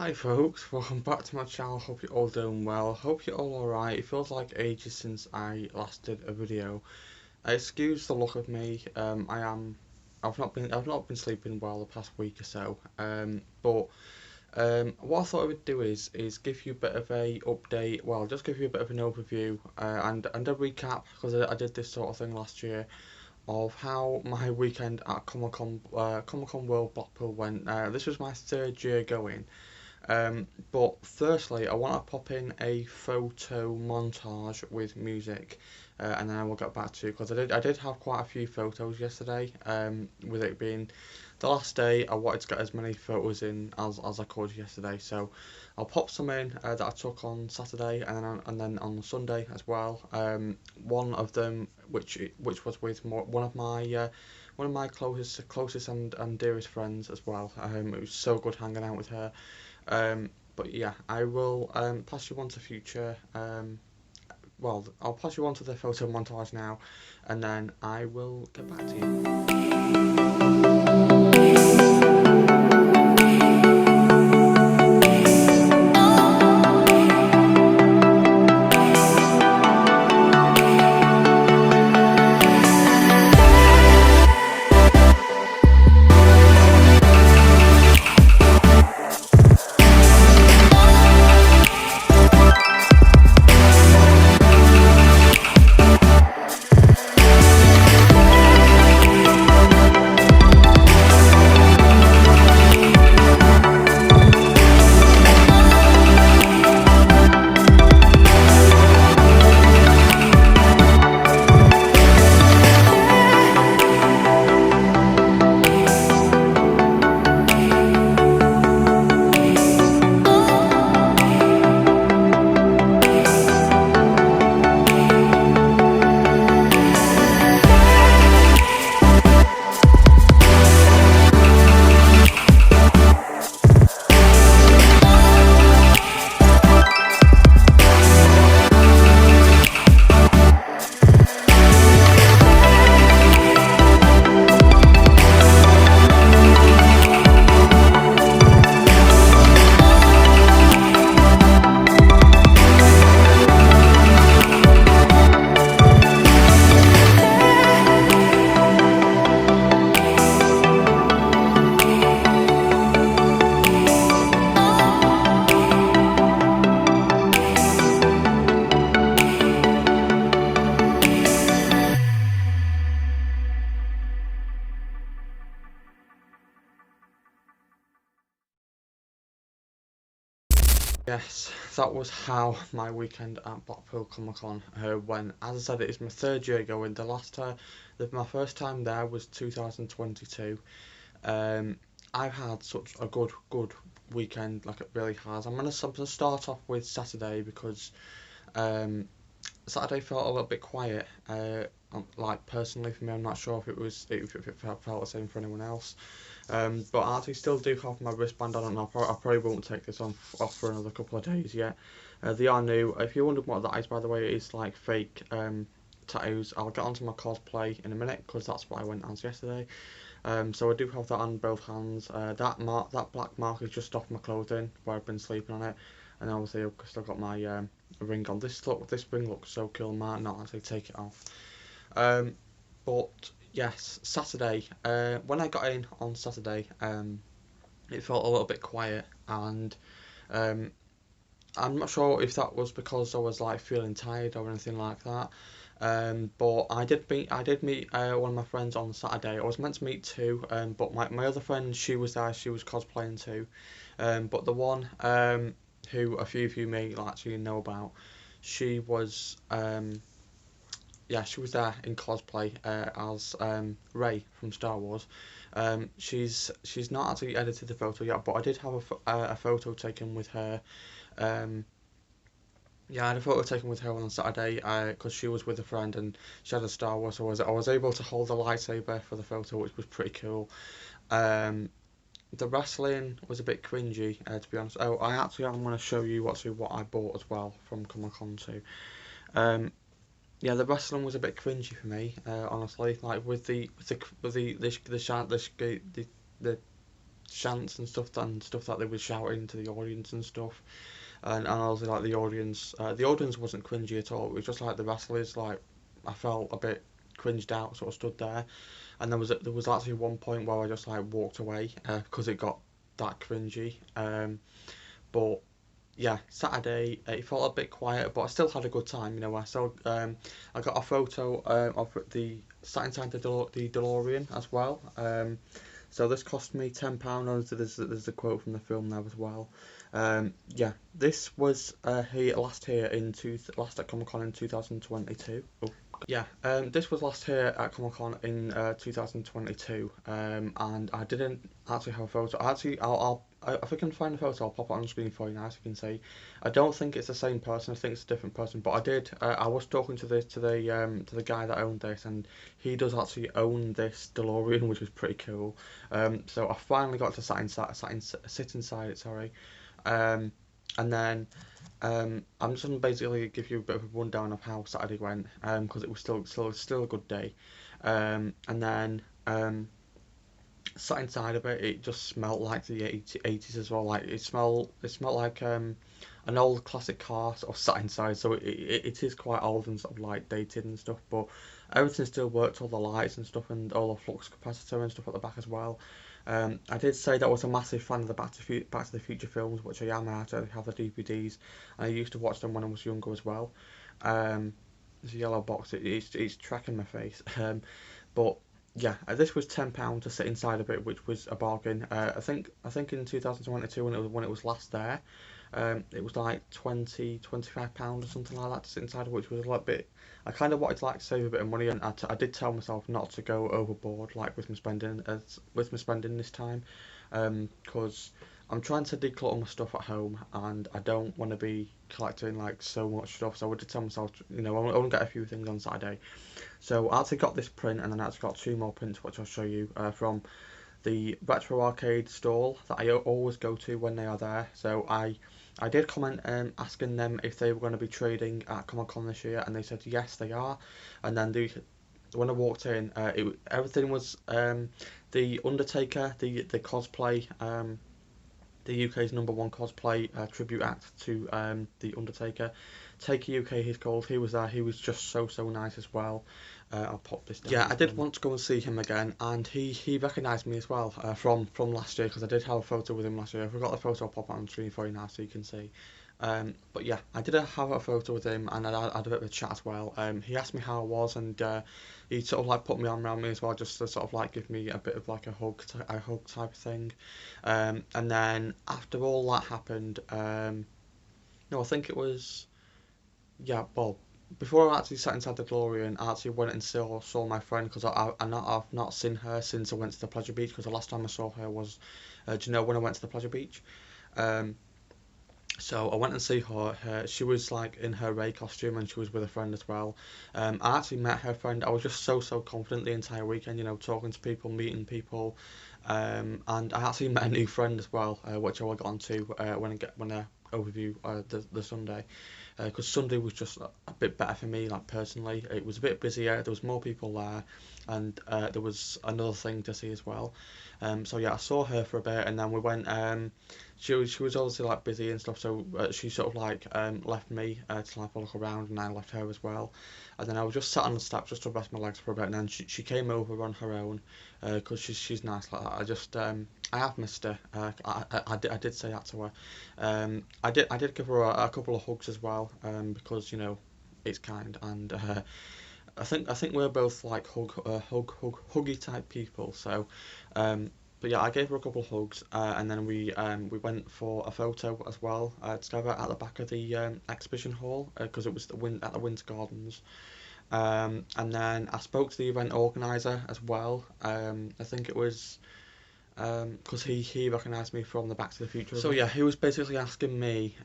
Hi folks, welcome back to my channel. Hope you're all doing well. Hope you're all alright. It feels like ages since I last did a video. Excuse the look of me. I've not been sleeping well the past week or so. But what I thought I would do is give you a bit of a update. Well, just give you a bit of an overview and a recap, because I did this sort of thing last year, of how my weekend at Comic Con World Blackpool went. This was my third year going. But firstly, I want to pop in a photo montage with music, and then I will get back to you, because I did have quite a few photos yesterday. With it being the last day, I wanted to get as many photos in as I could yesterday. So I'll pop some in that I took on Saturday, and then on Sunday as well. One of them, which was with one of my closest and dearest friends as well. It was so good hanging out with her. But yeah, I will pass you on to future. Well, I'll pass you on to the photo montage now, and then I will get back to you. Yes, that was how my weekend at Blackpool Comic Con went. As I said, it is my third year going. My first time there was 2022. I've had such a good weekend, like it really has. I'm gonna start off with Saturday, because um, Saturday felt a little bit quiet. Like personally for me, I'm not sure if it felt the same for anyone else. But I actually still do have my wristband on, and I probably won't take this off for another couple of days yet. They are new. If you wondered what that is, by the way, it's like fake tattoos. I'll get onto my cosplay in a minute, because that's what I went as yesterday. So I do have that on both hands. That black mark is just off my clothing where I've been sleeping on it, and obviously I've still got my ring on. This ring looks so cool. I might not actually take it off. Um, but yes, Saturday. When I got in on Saturday, it felt a little bit quiet, and um, I'm not sure if that was because I was like feeling tired or anything like that. But I did meet one of my friends on Saturday. I was meant to meet two, but my other friend, she was there. She was cosplaying too. But the one who a few of you may actually know about, she was yeah, she was there in cosplay as Rey from Star Wars. She's not actually edited the photo yet, but I did have a photo taken with her. Um, yeah, I had a photo taken with her on Saturday because she was with a friend and she had a Star Wars, so I was able to hold a lightsaber for the photo, which was pretty cool. Um, the wrestling was a bit cringy, to be honest. Oh, I'm going to show you what I bought as well from Comic Con too. Um, yeah, the wrestling was a bit cringy for me, honestly. Like with the chants and stuff that they were shouting to the audience and stuff. And also like the audience wasn't cringy at all. It was just like the wrestlers, like I felt a bit cringed out, sort of stood there. And there was actually one point where I just like walked away because it got that cringy. But yeah, Saturday it felt a bit quiet, but I still had a good time. You know, I got a photo of the sat inside the DeLorean as well. So this cost me £10. There's a quote from the film there as well. Yeah, this was last at Comic Con in 2022. Oh. Yeah, this was last here at Comic Con in 2022, and I didn't actually have a photo. If I can find a photo, I'll pop it on the screen for you now, so you can see. I don't think it's the same person. I think it's a different person. But I did. I was talking to the guy that owned this, and he does actually own this DeLorean, which is pretty cool. So I finally got to sit inside it. Sorry. And then I'm just gonna basically give you a bit of a rundown of how Saturday went, because it was still a good day. And then sat inside of it, it just smelled like the 80s as well. Like it smelled like an old classic car sort of sat inside. So it is quite old and sort of like dated and stuff, but everything still worked, all the lights and stuff, and all the flux capacitor and stuff at the back as well. I did say that I was a massive fan of the Back to the Future films, which I am. I actually have the DVDs, and I used to watch them when I was younger as well. There's a yellow box. It's tracking my face. But yeah, this was £10 to sit inside of it, which was a bargain. I think in 2022 when it was last there, it was like £25 or something like that to sit inside of, which was a little bit. I kind of wanted to like save a bit of money, and I did tell myself not to go overboard like with my spending this time, because I'm trying to declutter my stuff at home, and I don't want to be collecting like so much stuff. So I did tell myself, you know, I want to get a few things on Saturday. So I actually got this print, and then I actually got two more prints, which I'll show you from the Retro Arcade stall that I always go to when they are there. So I did comment asking them if they were going to be trading at Comic Con this year, and they said yes, they are. And then when I walked in, everything was the Undertaker, the cosplay. The UK's #1 cosplay tribute act to the Undertaker. Taker UK, he's called. He was there. He was just so nice as well. I'll pop this down. Yeah, I did want to go and see him again, and he recognised me as well from last year, because I did have a photo with him last year. If I've got the photo, I'll pop it on the screen for you now so you can see. But yeah, I did have a photo with him, and I had a bit of a chat as well. He asked me how I was, and he sort of like put me arm around me as well, just to sort of like give me a bit of like a hug type of thing. And then after all that happened, no, I think it was, yeah, well, before I actually sat inside the DeLorean, I actually went and saw my friend, because I've not seen her since I went to the Pleasure Beach, because the last time I saw her was, do you know when I went to the Pleasure Beach? So I went and see her. She was like in her Ray costume, and she was with a friend as well. I actually met her friend. I was just so confident the entire weekend, you know, talking to people, meeting people, and I actually met a new friend as well, which I will get on to when I overview the Sunday, because Sunday was just a bit better for me, like personally. It was a bit busier. There was more people there, and there was another thing to see as well. So yeah, I saw her for a bit, and then we went. She was obviously like busy and stuff, so she sort of like left me to like look around, and I left her as well. And then I was just sat on the steps just to rest my legs for a bit, and then she came over on her own, because she's nice like that. I have missed her. I did say that to her. I did give her a couple of hugs as well, because you know it's kind, and I think we're both like huggy type people. So but yeah, I gave her a couple of hugs, and then we went for a photo as well together at the back of the exhibition hall, because it was at the Winter Gardens. And then I spoke to the event organizer as well. I think it was because he recognised me from the Back to the Future. So yeah, he was basically asking me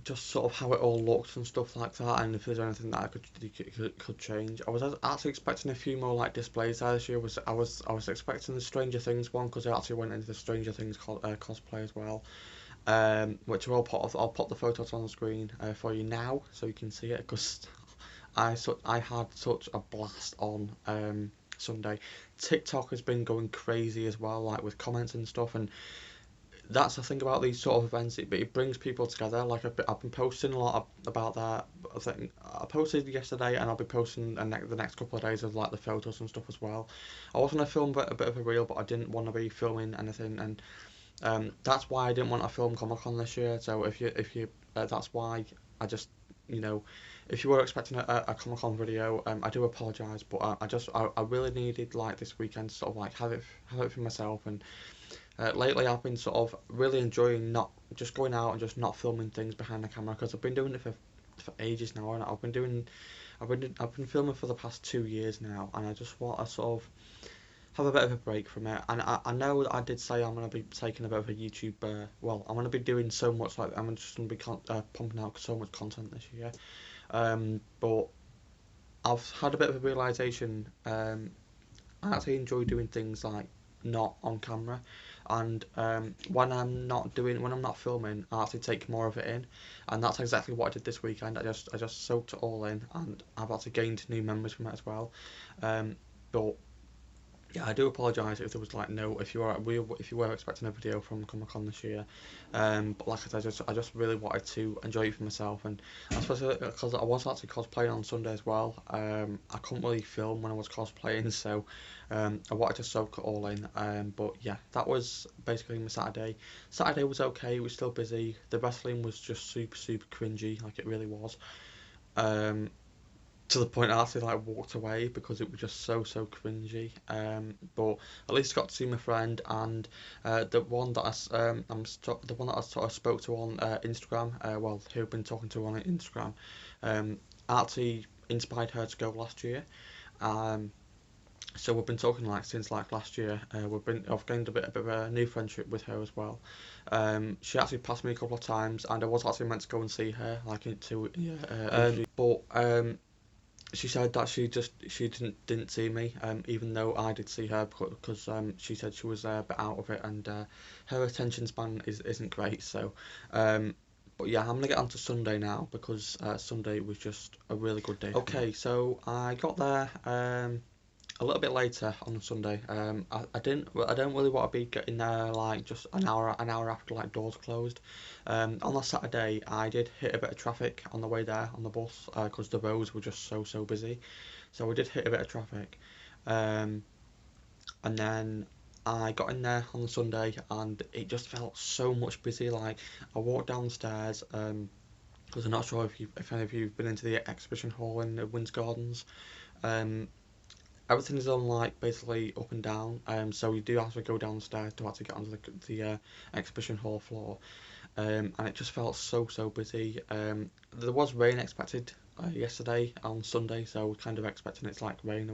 just sort of how it all looked and stuff like that, and if there's anything that I could change. I was actually expecting a few more like displays there this year. I was expecting the Stranger Things one, because I actually went into the Stranger Things cosplay as well. Which I'll pop the photos on the screen for you now so you can see it, because I had such a blast on Sunday. TikTok has been going crazy as well, like with comments and stuff, and that's the thing about these sort of events. It brings people together. Like I've been posting a lot about that. I think I posted yesterday, and I'll be posting the next couple of days of like the photos and stuff as well. I was gonna film a bit of a reel, but I didn't want to be filming anything, and that's why I didn't want to film Comic Con this year. So if you that's why I just, you know, if you were expecting a Comic Con video, I do apologise, but I really needed like this weekend to sort of like have it for myself. And lately I've been sort of really enjoying not just going out and just not filming things behind the camera, because I've been doing it for ages now, and I've been filming for the past 2 years now, and I just want to sort of have a bit of a break from it. And I know that I did say I'm going to be taking a bit of a YouTube, well, I'm going to be doing so much, like I'm just going to be pumping out so much content this year. But I've had a bit of a realisation, I actually enjoy doing things like not on camera, and when I'm not filming, I actually take more of it in, and that's exactly what I did this weekend. I just soaked it all in, and I've actually gained new memories from it as well. But yeah, I do apologise if there was like no, if you were expecting a video from Comic Con this year, but like I said, I just really wanted to enjoy it for myself, and especially because I was actually cosplaying on Sunday as well. I couldn't really film when I was cosplaying, so I wanted to soak it all in. But yeah, that was basically my Saturday. Saturday was okay. It was still busy. The wrestling was just super cringy, like it really was. Um, to the point I actually like walked away because it was just so cringy. But at least got to see my friend, and the one that the one that I sort of spoke to on Instagram, well, who I've been talking to on Instagram, actually inspired her to go last year. Um, so we've been talking like since like last year. I've gained a bit of a new friendship with her as well. She actually passed me a couple of times, and I was actually meant to go and see her like into yeah, but she said that she didn't see me, even though I did see her, because she said she was a bit out of it, and her attention span isn't great. So, but yeah, I'm gonna get on to Sunday now, because Sunday was just a really good day. Okay, so I got there a little bit later on Sunday. I don't really want to be getting there like just an hour after like doors closed. On that Saturday, I did hit a bit of traffic on the way there on the bus, because the roads were just so busy. So we did hit a bit of traffic, um, and then I got in there on the Sunday, and it just felt so much busy. Like I walked downstairs, because I'm not sure if any of you've been into the exhibition hall in Windsor Gardens. Um, Everything is on like basically up and down, so you do have to go downstairs to actually get onto the exhibition hall floor, and it just felt so busy. There was rain expected yesterday on Sunday, so I was kind of expecting it to like rain. I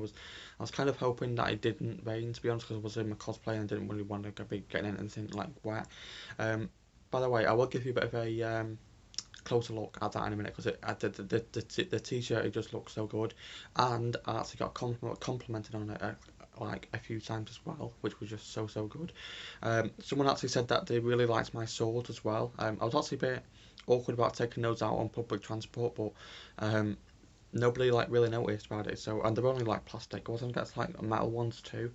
was kind of hoping that it didn't rain, to be honest, because I was in my cosplay and I didn't really want to be getting anything like wet. Um, by the way, I will give you a bit of a closer look at that in a minute, because the t-shirt, it just looks so good, and I actually got complimented on it like a few times as well, which was just so good. Someone actually said that they really liked my sword as well. I was actually a bit awkward about taking those out on public transport, but nobody like really noticed about it. So, and they're only like plastic. I wasn't get like metal ones too,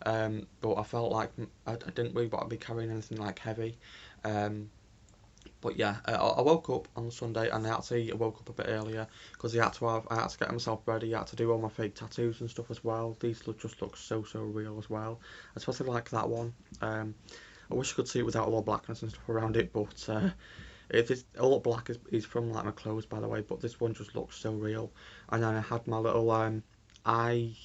but I felt like I didn't really want to be carrying anything like heavy. Um, but yeah, I woke up on Sunday, and I woke up a bit earlier, because I had to get myself ready. I had to do all my fake tattoos and stuff as well. These just look so real as well, especially like that one. I wish I could see it without all the blackness and stuff around it, but if it's all black is from like my clothes, by the way. But this one just looks so real. And then I had my little I.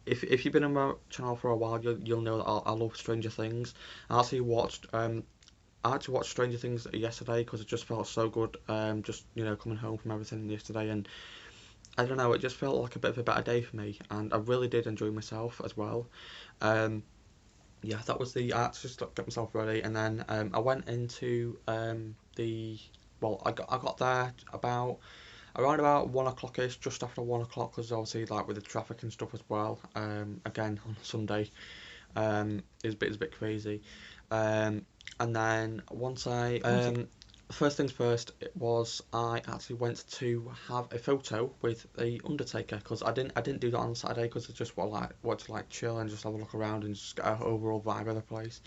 If you've been on my channel for a while, you'll know that I love Stranger Things. I had to watch Stranger Things yesterday, because it just felt so good. Just coming home from everything yesterday, and I don't know, it just felt like a bit of a better day for me, and I really did enjoy myself as well. Um, yeah, that was I had to just get myself ready, and then I went into the well, I got there around about 1 o'clock-ish, just after 1 o'clock, because obviously like with the traffic and stuff as well. Again on Sunday, it was a bit crazy. And then once I first things first, it was I actually went to have a photo with the Undertaker because I didn't do that on Saturday because I just want to like chill and just have a look around and just get an overall vibe of the place.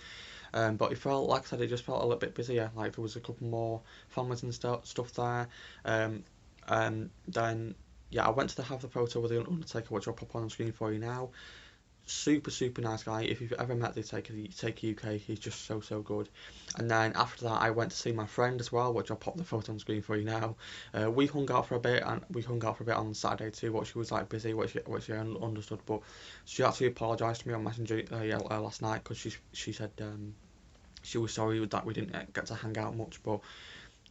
But it felt like I said, it just felt a little bit busier. Like there was a couple more families and stuff there. Um, and then yeah, I went to have the photo with the Undertaker, which I'll pop on the screen for you now. Super nice guy. If you've ever met the Taker UK, he's just so good. And then after that, I went to see my friend as well, which I'll pop the photo on screen for you now. We hung out for a bit, and we hung out for a bit on Saturday too. But she was like busy, which I understood. But she actually apologised to me on Messenger last night because she said she was sorry that we didn't get to hang out much, but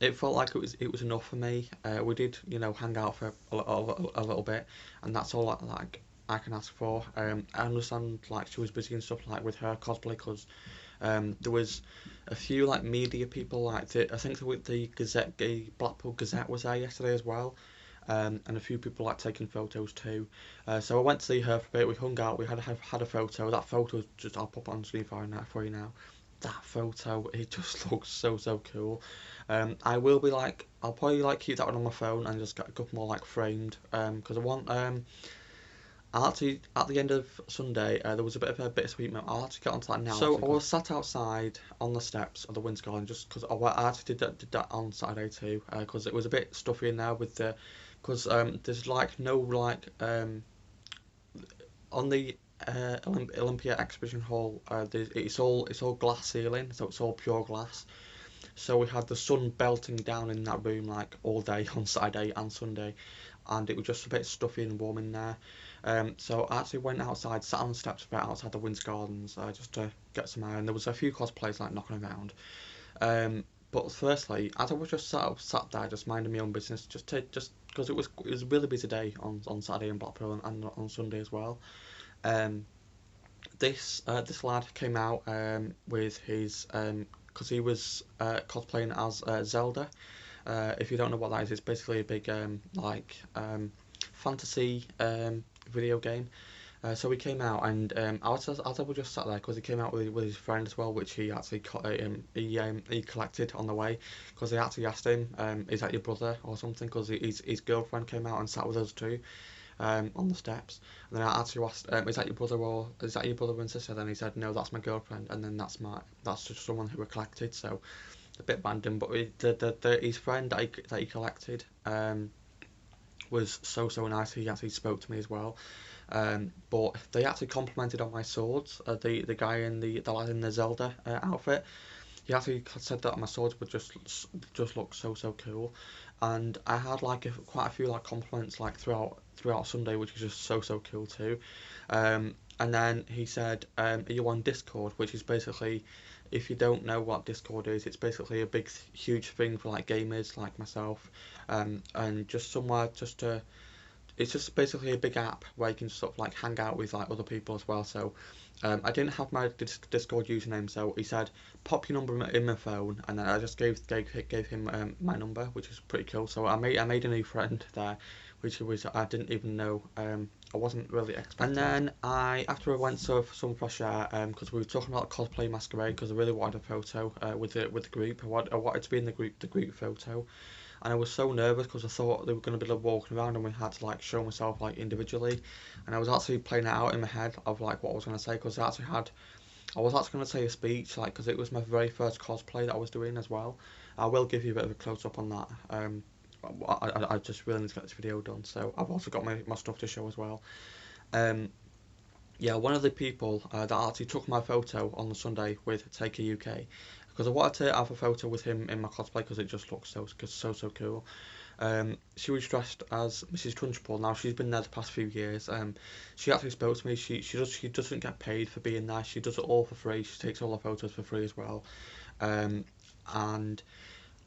it felt like it was enough for me. We did, hang out for a little bit, and that's all like I can ask for. I understand like she was busy and stuff like with her cosplay because there was a few like media people like I think the Gazette, the Blackpool Gazette was there yesterday as well. And a few people like taking photos too. So I went to see her for a bit. We hung out. We had a photo. That photo just I'll pop on the screen for you now. That photo, it just looks so cool. I will be like, I'll probably like keep that one on my phone and just get a couple more like framed. Because I want I'll actually at the end of Sunday there was a bit of a bittersweet moment. I'll actually get onto that now. So I was sat outside on the steps of the Winter Garden just because I actually did that on Saturday too because it was a bit stuffy in there with the because there's like no like on the Olympia Exhibition Hall. It's all glass ceiling, so it's all pure glass. So we had the sun belting down in that room like all day on Saturday and Sunday, and it was just a bit stuffy and warm in there. So I actually went outside, sat on the steps a bit outside the Winter Gardens just to get some air, and there was a few cosplays like knocking around. But firstly, as I was just sat there, just minding my own business, just because it was a really busy day on Saturday in Blackpool and on Sunday as well. Um, this lad came out with his because he was cosplaying as Zelda. If you don't know what that is, it's basically a big fantasy video game. So he came out and as I was just sat there because he came out with his friend as well, which he actually he collected on the way because they actually asked him, "Is that your brother or something?" Because his girlfriend came out and sat with us too. On the steps, and then I actually asked, "Is that your brother or is that your brother and sister?" Then he said, "No, that's my girlfriend," and then that's just someone who we collected. So a bit random, but his friend that he collected was so nice. He actually spoke to me as well. But they actually complimented on my swords. The guy in the lad in the Zelda outfit, he actually said that my swords would just look so cool, and I had like quite a few like compliments like throughout Sunday, which is just so cool too. And then he said, "Are you on Discord?" Which is basically, if you don't know what Discord is, it's basically a big huge thing for like gamers like myself, and just somewhere just to it's just basically a big app where you can sort of like hang out with like other people as well. So I didn't have my Discord username, so he said pop your number in my phone, and then I just gave him my number, which is pretty cool. So I made a new friend there, which was I didn't even know. I wasn't really expecting. And then after I went for some fresh air, because we were talking about cosplay masquerade, because I really wanted a photo with the group. I wanted to be in the group photo, and I was so nervous because I thought they were going to be like, walking around and we had to like show myself like individually, and I was actually playing it out in my head of like what I was going to say because I was actually going to say a speech like because it was my very first cosplay that I was doing as well. I will give you a bit of a close up on that. I just really need to get this video done, so I've also got my stuff to show as well. Um, yeah, one of the people that actually took my photo on the Sunday with Taker UK, because I wanted to have a photo with him in my cosplay because it just looks so cool. She was dressed as Mrs. Trunchbull. Now she's been there the past few years. She actually spoke to me. She doesn't get paid for being there. She does it all for free. She takes all the photos for free as well. And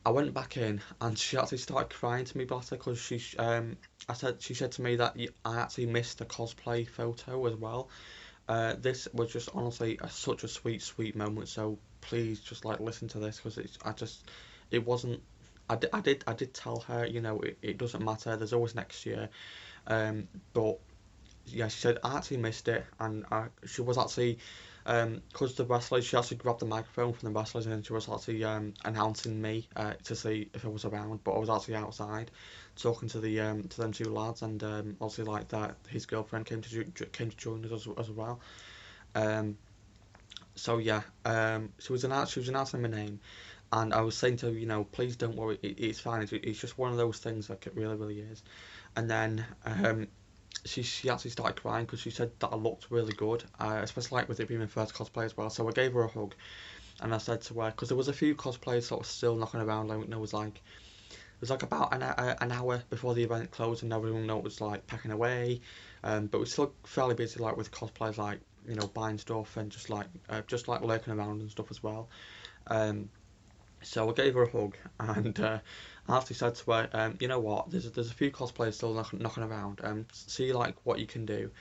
I went back in and she actually started crying to me, bless her, because she said to me that I actually missed the cosplay photo as well. This was just honestly such a sweet moment. So please just like listen to this because it wasn't. I did tell her, it doesn't matter. There's always next year. But yeah, she said I actually missed it, and she was actually because the wrestlers, she actually grabbed the microphone from the wrestlers and she was actually announcing me to see if I was around, but I was actually outside talking to to them two lads, and obviously like that his girlfriend came to join us as well. Um, so yeah, she was announcing my name, and I was saying to her, please don't worry, it's fine. It's just one of those things, like it really is. And then she actually started crying because she said that I looked really good, especially like with it being my first cosplay as well. So I gave her a hug and I said to her, because there was a few cosplayers sort of still knocking around, like it was like about an hour before the event closed, and everyone know it was like packing away, but we're still fairly busy like with cosplayers, like buying stuff and just like lurking around and stuff as well. Um, so I gave her a hug, and I actually said to her, you know what, there's a few cosplayers still knocking around, see like what you can do.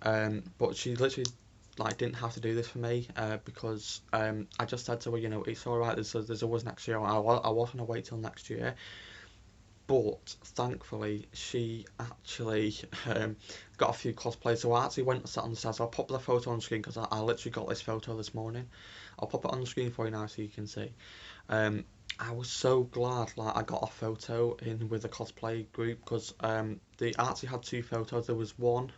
But she literally like didn't have to do this for me, because I just said to her, it's alright, there's always next year. I was gonna wait till next year, but thankfully she actually got a few cosplays. So I actually went and sat on the side. So I'll pop the photo on the screen because I literally got this photo this morning. I'll pop it on the screen for you now so you can see. Um, I was so glad like I got a photo in with the cosplay group, because they actually had two photos. There was one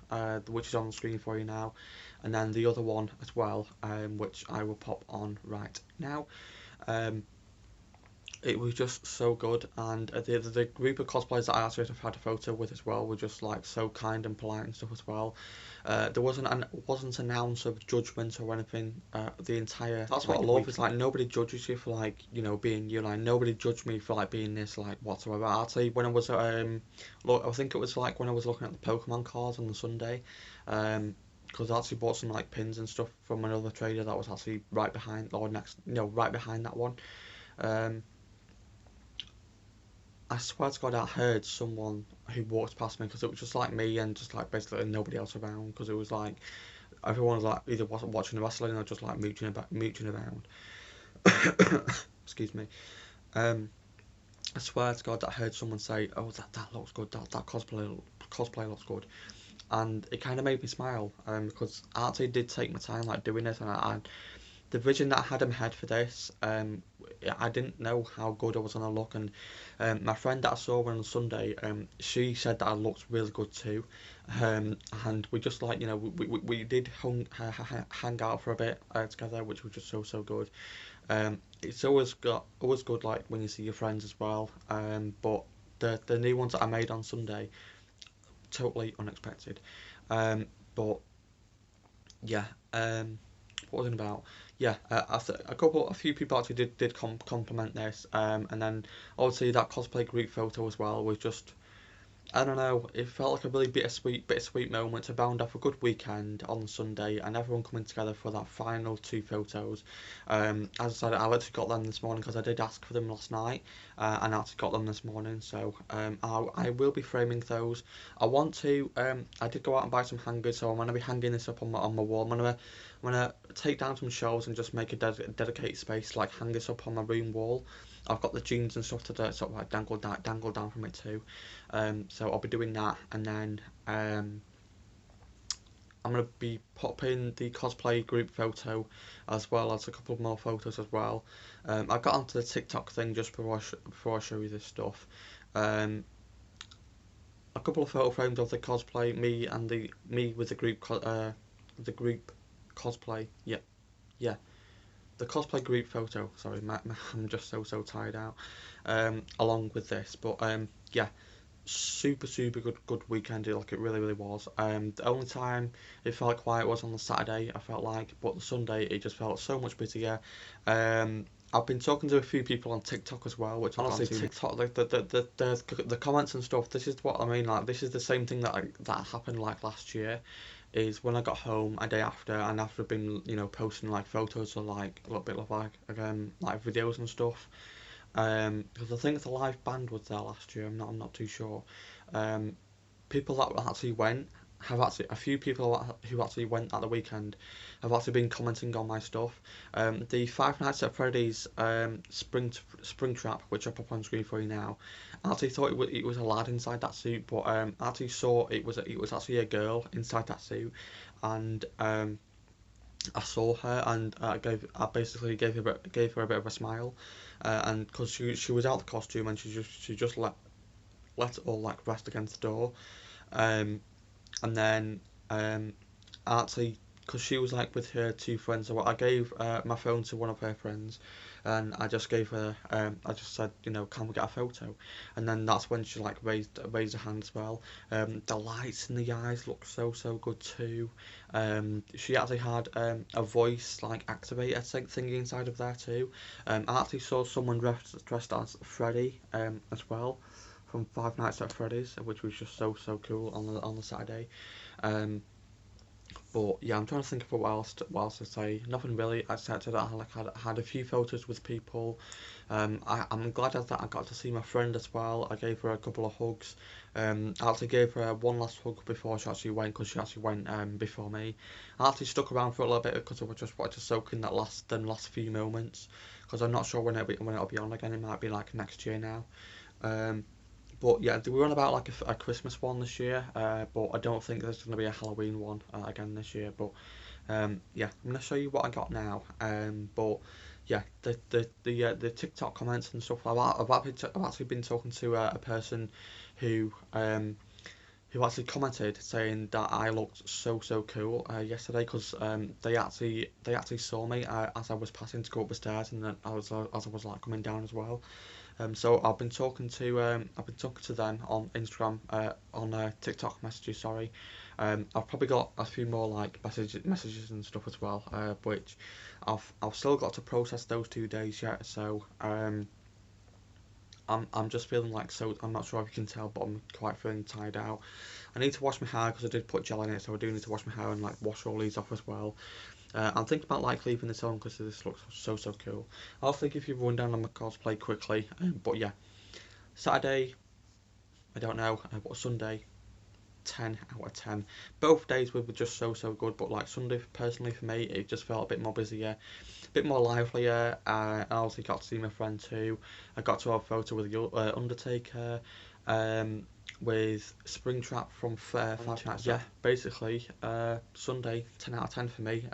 which is on the screen for you now, and then the other one as well, which I will pop on right now. Um, it was just so good, and the group of cosplayers that I actually have had a photo with as well were just like so kind and polite and stuff as well. There wasn't an ounce of judgment or anything. The entire That's what I love, is like nobody judges you for like being you, like nobody judged me for like being this like whatsoever. Actually, when I was look, I think it was like when I was looking at the Pokemon cards on the Sunday, because I actually bought some like pins and stuff from another trader that was actually right behind or next, right behind that one. Um, I swear to God, I heard someone who walked past me, because it was just like me and just like basically nobody else around, because it was like everyone was like either wasn't watching the wrestling or just like mooching around. Excuse me. Um, I swear to God that I heard someone say, "Oh, that looks good. That cosplay looks good," and it kind of made me smile. Because I actually did take my time like doing it, and the vision that I had in my head for this, I didn't know how good I was gonna look, and my friend that I saw on Sunday, she said that I looked really good too, and we just like we did hang out for a bit together, which was just so good. It's always good like when you see your friends as well, but the new ones that I made on Sunday, totally unexpected, but yeah. What was it about? Yeah, after a few people actually did compliment this, and then obviously that cosplay group photo as well was just, I don't know, it felt like a really bittersweet moment to bound off a good weekend on Sunday and everyone coming together for that final two photos. As I said, I literally got them this morning because I did ask for them last night, and I actually got them this morning. So I will be framing those. I did go out and buy some hangers, so I'm gonna be hanging this up on my wall. I'm gonna take down some shelves and just make a dedicated space, like hang this up on my room wall. I've got the jeans and stuff to sort of like dangle down from it too. So I'll be doing that, and then I'm gonna be popping the cosplay group photo as well as a couple of more photos as well. I got onto the TikTok thing just before I show you this stuff. Um, a couple of photo frames of the cosplay, me with the group cosplay. Yeah, the cosplay group photo. Sorry, I'm just so tired out. Along with this, but yeah, super good weekend, like it really was. The only time it felt quiet was on the Saturday, I felt like, but the Sunday it just felt so much busier. I've been talking to a few people on TikTok as well, which honestly TikTok, like the comments and stuff. This is what I mean. Like this is the same thing that happened like last year. Is when I got home a day after, and after been posting like photos or like a little bit of like videos and stuff. Because I think the live band was there last year. I'm not too sure. Um, People that actually went have actually a few people who actually went at the weekend have actually been commenting on my stuff. The Five Nights at Freddy's spring trap, which I'll pop on screen for you now. I actually thought it was a lad inside that suit, but I actually saw it was actually a girl inside that suit, and I saw her and I basically gave her a bit of a smile, and because she was out the costume and she just let it all like rest against the door, um, and then actually, because she was like with her two friends, so I gave my phone to one of her friends, and I just gave her, I just said, can we get a photo? And then that's when she like raised her hand as well. The lights in the eyes look so good too. She actually had a voice like activator thingy inside of there too. I actually saw someone dressed as Freddy as well from Five Nights at Freddy's, which was just so cool on the Saturday. Um, but yeah, I'm trying to think of what else to say. Nothing really, except that I had a few photos with people. I'm glad that I got to see my friend as well. I gave her a couple of hugs. I actually gave her one last hug before she actually went, because she actually went before me. I actually stuck around for a little bit because I just wanted to soak in them last few moments, because I'm not sure when it'll be on again. It might be like next year now. Um, but yeah, we were on about like a Christmas one this year, but I don't think there's going to be a Halloween one again this year. But yeah, I'm going to show you what I got now. But yeah, the TikTok comments and stuff like that. I've actually been talking to a person who who actually commented saying that I looked so cool yesterday, because they actually saw me as I was passing to go up the stairs, and then as I was like coming down as well. So I've been talking to them on Instagram, on TikTok messages. Sorry, I've probably got a few more like messages and stuff as well, which I've still got to process those 2 days yet. So I'm just feeling like, so I'm not sure if you can tell, but I'm quite feeling tired out. I need to wash my hair because I did put gel in it, so I do need to wash my hair and like wash all these off as well. I'm thinking about like leaving this on because this looks so cool. I'll also give you a rundown on my cosplay quickly, but yeah, Saturday, I don't know, but Sunday, 10 out of 10. Both days were just so good, but like Sunday, personally for me, it just felt a bit more busier, a bit more livelier. I also got to see my friend too. I got to have a photo with the Undertaker, um, with Springtrap from Five Nights. Yeah, basically, Sunday, 10 out of 10 for me.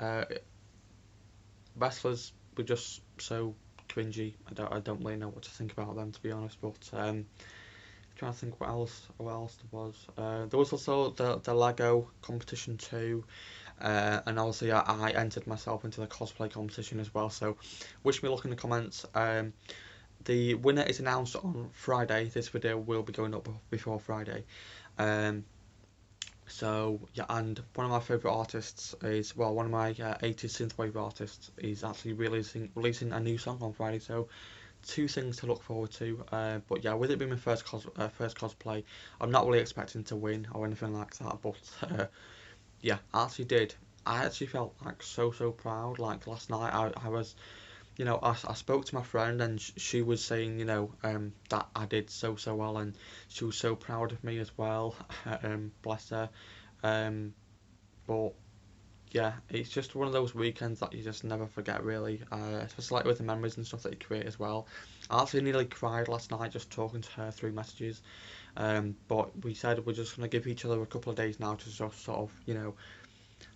Wrestlers were just so cringy. I don't really know what to think about them, to be honest. But trying to think what else there was. There was also the Lego competition too, and obviously I entered myself into the cosplay competition as well. So wish me luck in the comments. The winner is announced on Friday. This video will be going up before Friday. Um, so yeah, and one of my favourite artists is, well, one of my 80s synthwave artists is actually releasing a new song on Friday. So two things to look forward to. But yeah, with it being my first cosplay, I'm not really expecting to win or anything like that. But yeah, I actually did. I actually felt like so proud. Like last night, I was, I spoke to my friend, and she was saying, that I did so well, and she was so proud of me as well. Bless her. Um, but yeah, it's just one of those weekends that you just never forget, really. Especially like with the memories and stuff that you create as well. I actually nearly cried last night just talking to her through messages. But we said we're just gonna give each other a couple of days now to just sort of,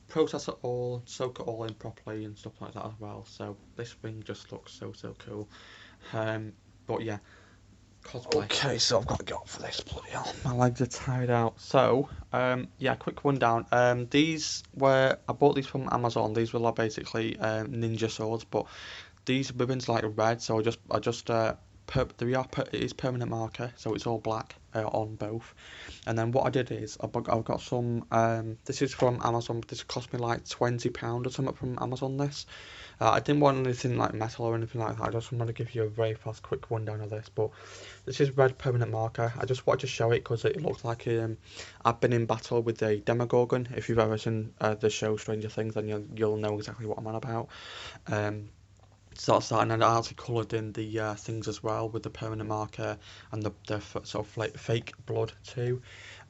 process it all, soak it all in properly and stuff like that as well. So this thing just looks so cool. Um, but yeah, cosplay. Okay, so I've got to get up for this. Bloody hell, my legs are tired out. So, yeah, quick rundown. I bought these from Amazon. These were like basically ninja swords, but these ribbons like red. So it is permanent marker, so it's all black on both. And then what I did is I've got some. This is from Amazon. This cost me like £20 or something from Amazon. This. I didn't want anything like metal or anything like that. I just wanted to give you a very fast, quick rundown of this. But this is red permanent marker. I just wanted to show it because it looks like I've been in battle with a Demogorgon. If you've ever seen the show Stranger Things, then you'll know exactly what I'm on about. So that's that, and then I actually coloured in the things as well with the permanent marker and the sort of like fake blood too.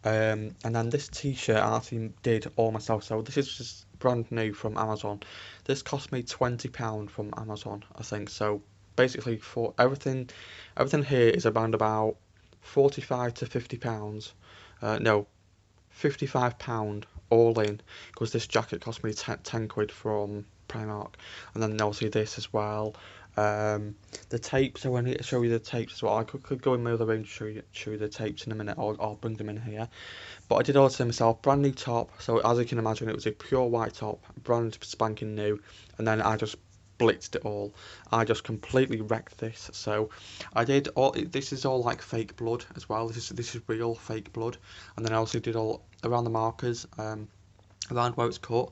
And then this t-shirt I actually did all myself. So this is just brand new from Amazon. This cost me £20 from Amazon, I think. So basically for everything here is around about £45 to £50. No, £55 all in, because this jacket cost me 10 quid from Primark, and then obviously this as well. The tapes, I want to show you the tapes as well. I could go in my other room to show you the tapes in a minute. I'll bring them in here. But I did also myself, brand new top. So as you can imagine, it was a pure white top, brand spanking new, and then I just blitzed it all. I just completely wrecked this. So I did all. This is all like fake blood as well. This is real fake blood, and then I also did all around the markers, around where it's cut.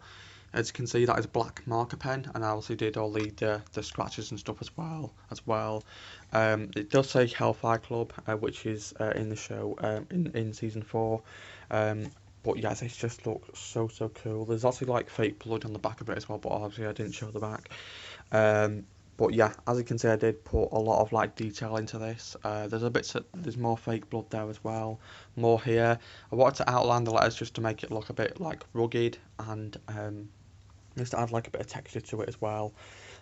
As you can see, that is a black marker pen, and I also did all the scratches and stuff as well. It does say Hellfire Club, which is in the show in season 4. But yeah, this just looks so cool. There's also like fake blood on the back of it as well, but obviously I didn't show the back. But yeah, as you can see, I did put a lot of like detail into this. There's more fake blood there as well, more here. I wanted to outline the letters just to make it look a bit like rugged, and just to add like a bit of texture to it as well.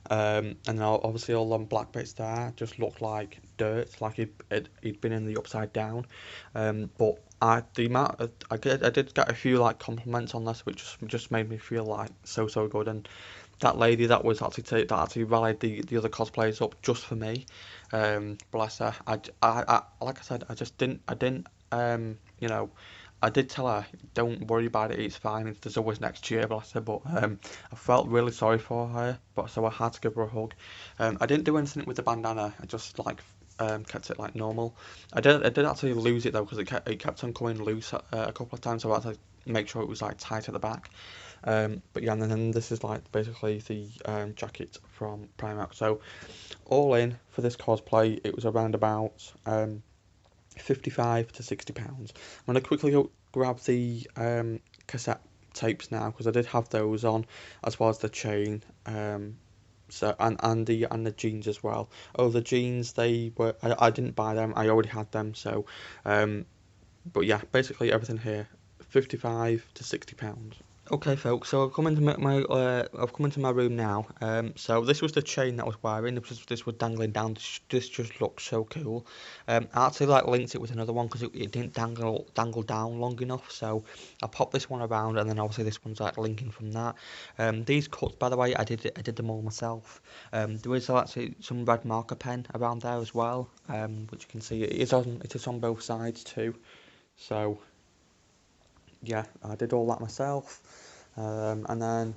And then obviously all them black bits there just look like dirt, like he'd been in the upside down. But I did get a few like compliments on this, which just made me feel like so good. And that lady that was that actually rallied the other cosplayers up just for me. Bless her. I like I said, I didn't you know. I did tell her, don't worry about it, it's fine, there's always next year, bless her, but I felt really sorry for her, but so I had to give her a hug. I didn't do anything with the bandana, I just like kept it like normal. I did actually lose it though, because it kept on coming loose a couple of times, so I had to make sure it was like tight at the back. But yeah, and then this is like basically the jacket from Primark. So all in for this cosplay, it was around about £55 to £60. I'm going to quickly go grab the cassette tapes now, because I did have those on, as well as the chain, so and the jeans as well. Oh, the jeans, I didn't buy them, I already had them. So but yeah, basically everything here, £55 to £60. Okay, folks. So I've come into I've come into my room now. So this was the chain that I was wearing. This was dangling down. This just looks so cool. I actually like linked it with another one because it didn't dangle down long enough. So I popped this one around, and then obviously this one's like linking from that. These cuts, by the way, I did them all myself. There is actually some red marker pen around there as well, which you can see it is on both sides too. So yeah, I did all that myself. And then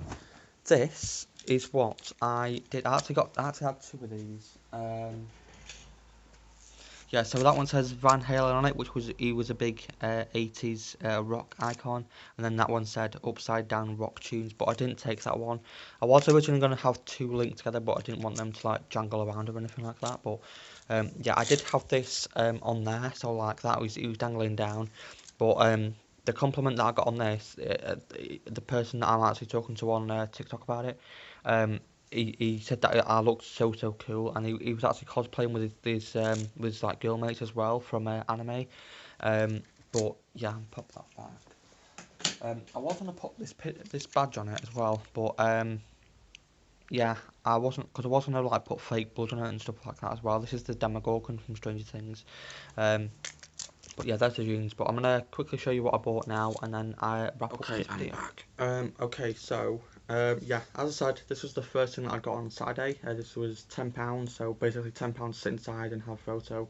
this is what I did. I actually had two of these. Yeah, so that one says Van Halen on it, he was a big 80s rock icon, and then that one said Upside Down Rock Tunes, but I didn't take that one. I was originally going to have two linked together, but I didn't want them to like jangle around or anything like that. But yeah, I did have this on there, so like that he was dangling down, but the compliment that I got on this, the person that I'm actually talking to on TikTok about it, he said that I looked so cool, and he was actually cosplaying with his like girl mates as well from anime. But yeah, I'll pop that back. I was gonna put this badge on it as well, but yeah, I was gonna like put fake blood on it and stuff like that as well. This is the Demogorgon from Stranger Things. But yeah, that's the jeans. But I'm gonna quickly show you what I bought now, and then I wrap up this video. Okay, so yeah, as I said, this was the first thing that I got on Saturday. This was £10, so basically £10 to sit inside and have a photo.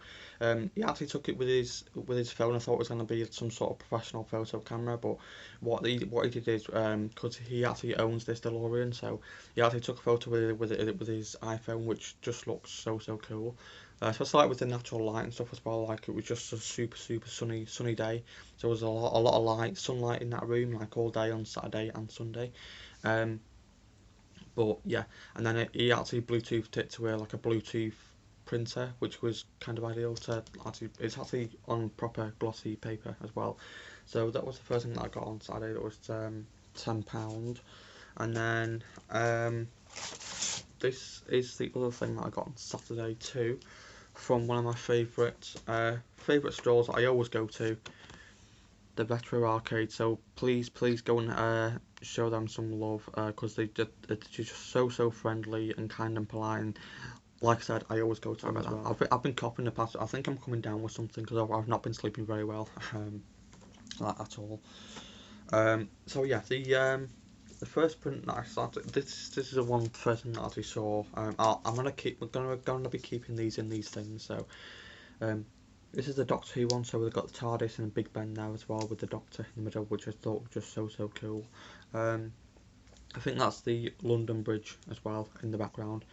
He actually took it with his phone. I thought it was going to be some sort of professional photo camera, but what he did is, because he actually owns this DeLorean, so he actually took a photo with his iPhone, which just looks so cool. Especially like with the natural light and stuff as well. Like it was just a super sunny day, so there was a lot of sunlight in that room, like all day on Saturday and Sunday. But yeah, and then he actually Bluetoothed it to like a Bluetooth printer, which was kind of ideal to it's actually on proper glossy paper as well. So that was the first thing that I got on Saturday. That was £10, and then this is the other thing that I got on Saturday too, from one of my favourite stores that I always go to, the Retro Arcade. So please go and show them some love, because they're just so friendly and kind and polite. And like I said, I always go to them as well. I've been coughing the past. I think I'm coming down with something because I've not been sleeping very well, at all. So yeah, the first print that I started, this is the one first thing that I actually saw. We're gonna be keeping these in these things. So um, this is the Doctor Who one. So we've got the TARDIS and Big Ben there as well with the Doctor in the middle, which I thought was just so cool. Um, I think that's the London Bridge as well in the background.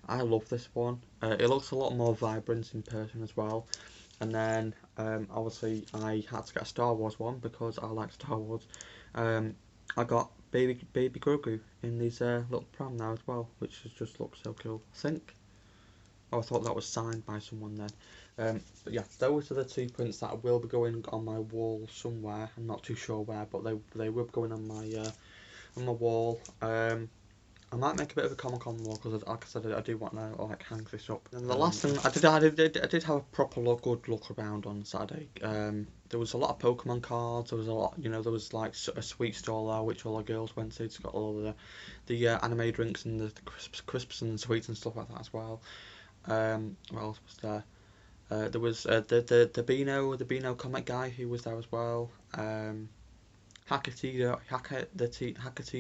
I love this one. It looks a lot more vibrant in person as well. And then obviously I had to get a Star Wars one because I like Star Wars. Um, I got baby Grogu in these little pram now as well, which just looks so cool. I thought that was signed by someone then. But yeah, those are the two prints that will be going on my wall somewhere. I'm not too sure where, but they will be going on my wall. I might make a bit of a Comic Con wall because, like I said, I do want to like hang this up. And the last thing I did have a proper good look around on Saturday. There was a lot of Pokemon cards. There was a lot, there was like a sweet stall there which all the girls went to. It's got all the anime drinks and the crisps and sweets and stuff like that as well. What else was there? There was the Beano comic guy who was there as well. Hackatee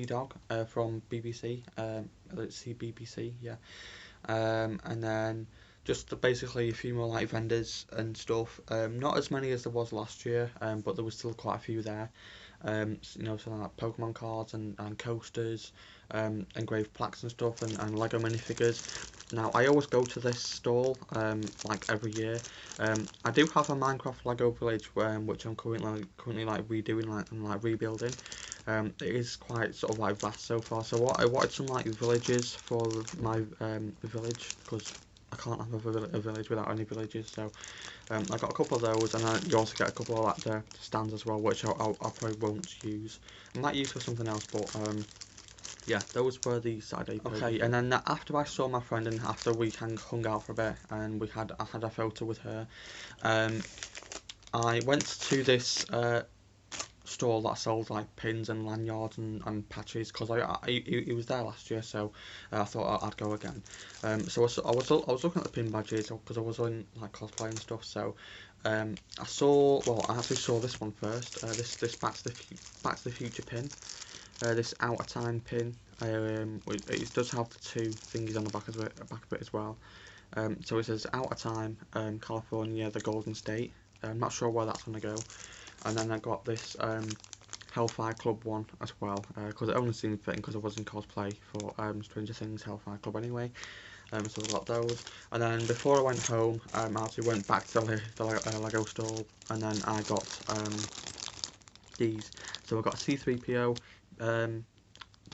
Dog from BBC. Let's see BBC, yeah. And then just basically a few more like vendors and stuff. Not as many as there was last year, but there was still quite a few there. Something like Pokemon cards and coasters, engraved plaques and stuff, and Lego minifigures. Now I always go to this stall like every year. I do have a Minecraft Lego village which I'm currently like redoing and like rebuilding. It is quite sort of like vast so far. So what I wanted some like villages for my village because I can't have a village without any villages. So I got a couple of those, and then you also get a couple of like the stands as well, which I probably won't use. I might use for something else, but yeah, those were the Saturday. Okay, and then after I saw my friend and after we hung out for a bit, and I had a photo with her, I went to this store that sold like pins and lanyards and patches because he was there last year, so I thought I'd go again. So I was looking at the pin badges because I was on like cosplay and stuff. So I actually saw this one first. This Back to the Future pin. This Out of Time pin. It does have the two thingies on the back of it as well. So it says Out of Time, California, the Golden State. I'm not sure where that's gonna go. And then I got this Hellfire Club one as well, because it only seemed fitting because I was in cosplay for Stranger Things Hellfire Club anyway. So I got those. And then before I went home, I actually went back to the Lego store, and then I got these. So I got C3PO,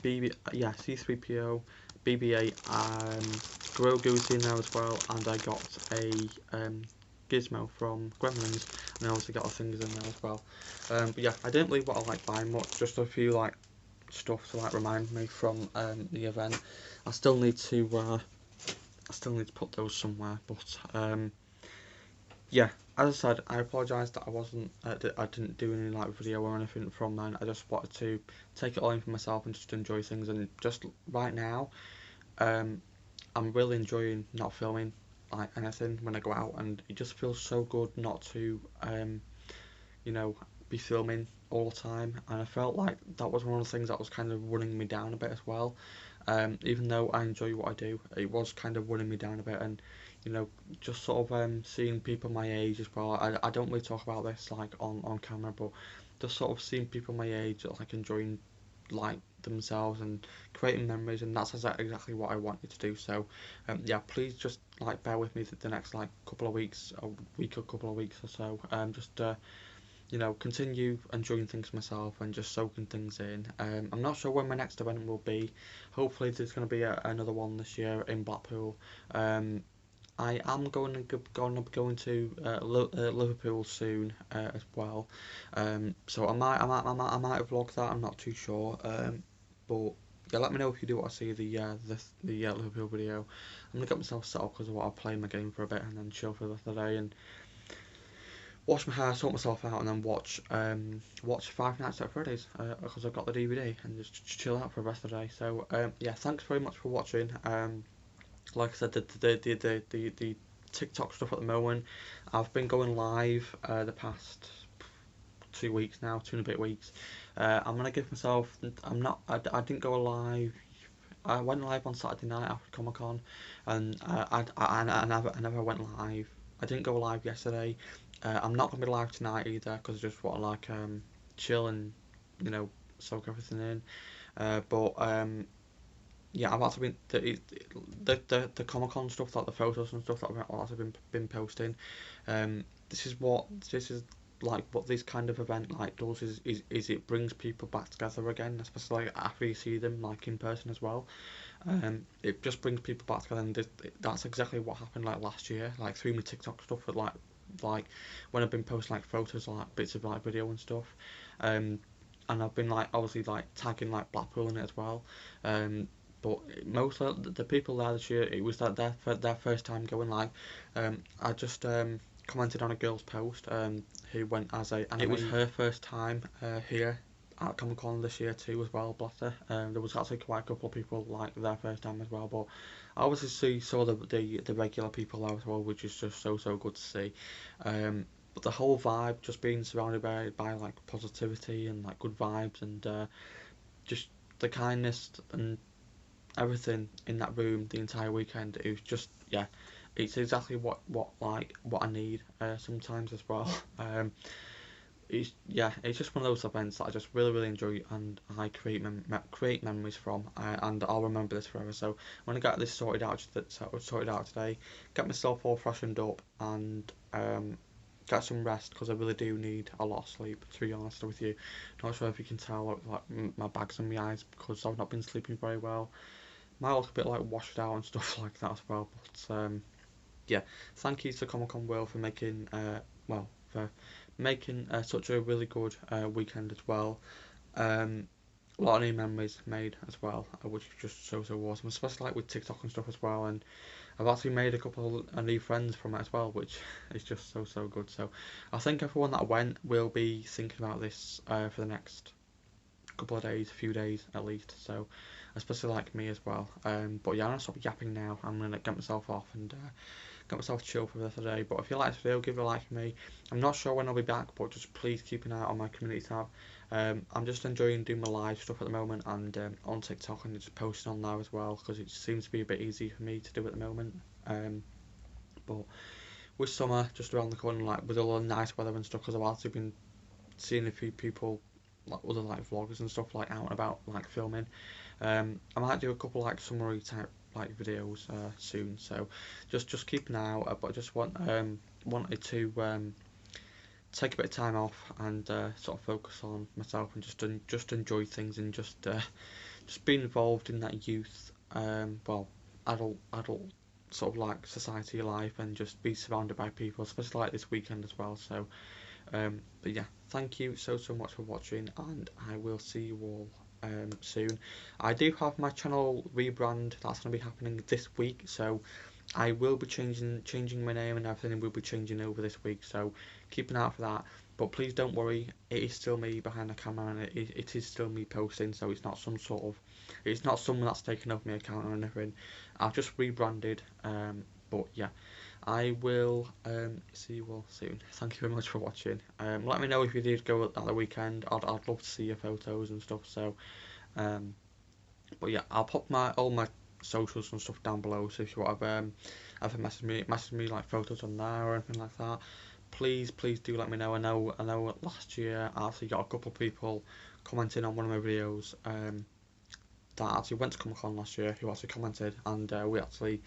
C3PO, BB-8, Grogu's in there as well, and I got a Gizmo from Gremlins, and I also got things in there as well. But yeah, I didn't really want to like buy much, just a few like stuff to like remind me from the event. I still need to put those somewhere, but yeah, as I said, I apologise that I didn't do any like video or anything from then. I just wanted to take it all in for myself and just enjoy things, and just right now, I'm really enjoying not filming like anything when I go out, and it just feels so good not to be filming all the time. And I felt like that was one of the things that was kind of running me down a bit as well. Even though I enjoy what I do, it was kind of running me down a bit, and just sort of seeing people my age as well. I don't really talk about this like on camera, but just sort of seeing people my age like enjoying like themselves and creating memories, and that's exactly what I wanted to do. So yeah, please just like bear with me the next like couple of weeks, couple of weeks or so. Just continue enjoying things myself and just soaking things in. I'm not sure when my next event will be. Hopefully there's going to be another one this year in Blackpool. I am going to Liverpool soon as well. So I might vlog that. I'm not too sure. But yeah, let me know if you do want to see the Liverpool video. I'm gonna get myself set up because I want to play my game for a bit and then chill for the rest of the day and wash my hair, sort myself out, and then watch Five Nights at Freddy's because I've got the DVD, and just chill out for the rest of the day. So yeah, thanks very much for watching. Like I said, the TikTok stuff at the moment, I've been going live the past 2 weeks now, 2 and a bit weeks. I'm gonna give myself. I didn't go live. I went live on Saturday night after Comic Con, and I never went live. I didn't go live yesterday. I'm not gonna be live tonight either because I just want to like chill and you know soak everything in. But yeah, I've actually the Comic Con stuff, like the photos and stuff that I've actually been posting. This is like what this kind of event like does is it brings people back together again, especially like, after you see them like in person as well. It just brings people back together, and that's exactly what happened like last year, like through my TikTok stuff, but like when I've been posting like photos, like bits of like video and stuff. And I've been like obviously like tagging like Blackpool in it as well. But most of the people there this year, it was like their first time going. Like, I just commented on a girl's post who went as a, and it was her first time here at Comic Con this year too as well. Bless her. There was actually quite a couple of people like their first time as well. But I obviously saw the regular people there as well, which is just so good to see. But the whole vibe, just being surrounded by like positivity and like good vibes and just the kindness and everything in that room the entire weekend. It was just yeah, it's exactly what I need sometimes as well. It's just one of those events that I just really enjoy and I create memories from, and I'll remember this forever. So when I get this sorted out today, get myself all freshened up and get some rest because I really do need a lot of sleep. To be honest with you, not sure if you can tell like my bags and my eyes because I've not been sleeping very well. Might look a bit like washed out and stuff like that as well. But yeah, thank you to Comic Con World for making for making such a really good weekend as well. A lot of new memories made as well, which is just so awesome, especially like with TikTok and stuff as well. And I've actually made a couple of new friends from it as well, which is just so good. So I think everyone that went will be thinking about this for the next couple of days, few days at least. So especially like me as well. But yeah, I'm gonna stop yapping now. I'm gonna get myself off and get myself chill for the rest of the day. But if you like this video, give it a like for me. I'm not sure when I'll be back, but just please keep an eye on my community tab. I'm just enjoying doing my live stuff at the moment and on TikTok and just posting on there as well because it seems to be a bit easy for me to do at the moment. But with summer just around the corner, like with all the nice weather and stuff, because I've actually been seeing a few people like other like vloggers and stuff like out and about like filming. I might do a couple like summary type like videos soon, so just keep an eye out. But I just wanted to take a bit of time off and sort of focus on myself and just enjoy things and just being involved in that youth adult sort of like society life and just be surrounded by people, especially like this weekend as well. So but yeah, thank you so much for watching, and I will see you all soon. I do have my channel rebrand that's going to be happening this week, so I will be changing my name and everything, and will be changing over this week. So keep an eye out for that. But please don't worry, it is still me behind the camera, and it is still me posting. So it's not it's not someone that's taken over my account or anything. I've just rebranded. But yeah. I will see you all soon. Thank you very much for watching. Let me know if you did go at the weekend. I'd love to see your photos and stuff. So, but yeah, I'll pop all my socials and stuff down below. So if you want to ever message me like photos on there or anything like that, please do let me know. I know last year I actually got a couple of people commenting on one of my videos that actually went to Comic Con last year who actually commented, and we actually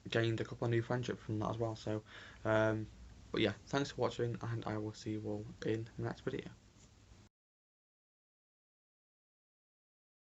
gained a couple of new friendships from that as well. So but yeah, thanks for watching, and I will see you all in the next video.